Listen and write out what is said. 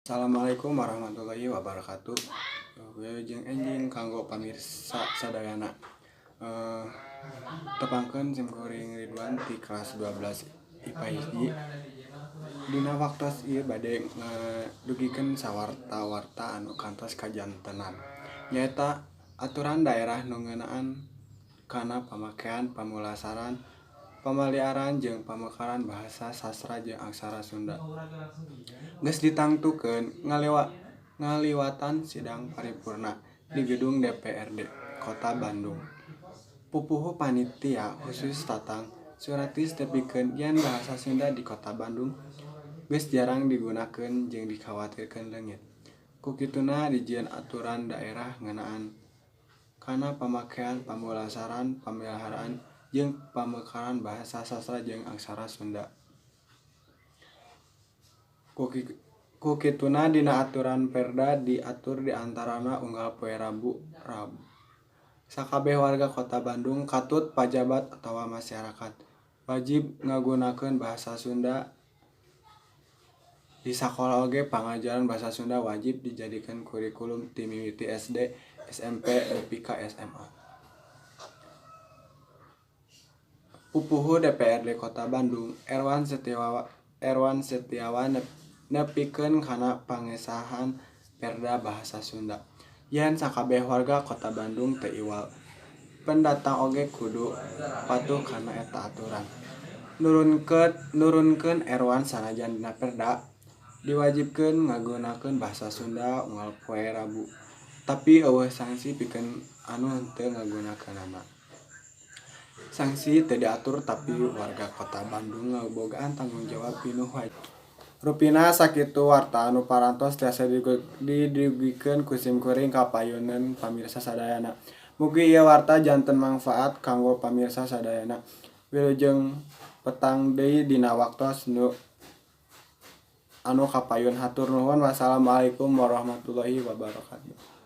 Assalamualaikum warahmatullahi wabarakatuh. Wilujeng enjing kanggo pamirsa sadayana. Tepangkeun simkuring Ridwan di kelas 12 IPA hiji. Dina waktos ieu bade ngadugikeun sawarta-warta anu kantos kajantenan. Nyaeta aturan daerah nu ngeunaan kana pamakean, pamulasaran, pamaliaran jeung pamekaran bahasa sastra jeung aksara Sunda. Geus ditangtukeun ngaliwatan sidang paripurna di gedung DPRD Kota Bandung. Pupuhu panitia khusus Tatang Suratis nepikeun yen bahasa Sunda di Kota Bandung geus jarang digunakeun jeung dikhawatirkeun leungit. Ku kituna dijieun aturan daerah ngeunaan kana pamakean, pamulasaran, pameliharaan jeung pamekaran bahasa sastra jeung aksara Sunda. Ku kituna dina aturan Perda diatur diantarana unggal poe Rabu. Sakabeh warga Kota Bandung katut pajabat atawa masyarakat wajib ngagunakeun bahasa Sunda. Di sakola oge pangajaran bahasa Sunda wajib dijadikeun kurikulum ti mimiti SD, SMP, nepi ka SMA. Pupuhu DPRD Kota Bandung Erwan Setiawan nepikeun kana pangesahan Perda bahasa Sunda. Yen sakabeh warga Kota Bandung teu iwal, pendatang oge kudu patuh kana eta aturan. Nurunkeun Erwan sanajan dina Perda diwajibkeun ngagunakeun bahasa Sunda unggal poe Rabu. Tapi eueuh sanksi pikeun anu henteu ngagunakeunana. Sanksi teu diatur tapi warga Kota Bandung ngabogaan tanggung jawab pinuh wajib. Rupina sakitu warta anu parantos tiasa didugikeun ku simkuring kapayuneun pamirsa sadayana. Mugi ieu warta janten mangfaat kanggo pamirsa sadayana. Wilujeng petang deui dina waktos anu kapayun. Hatur nuhun. Wassalamualaikum warahmatullahi wabarakatuh.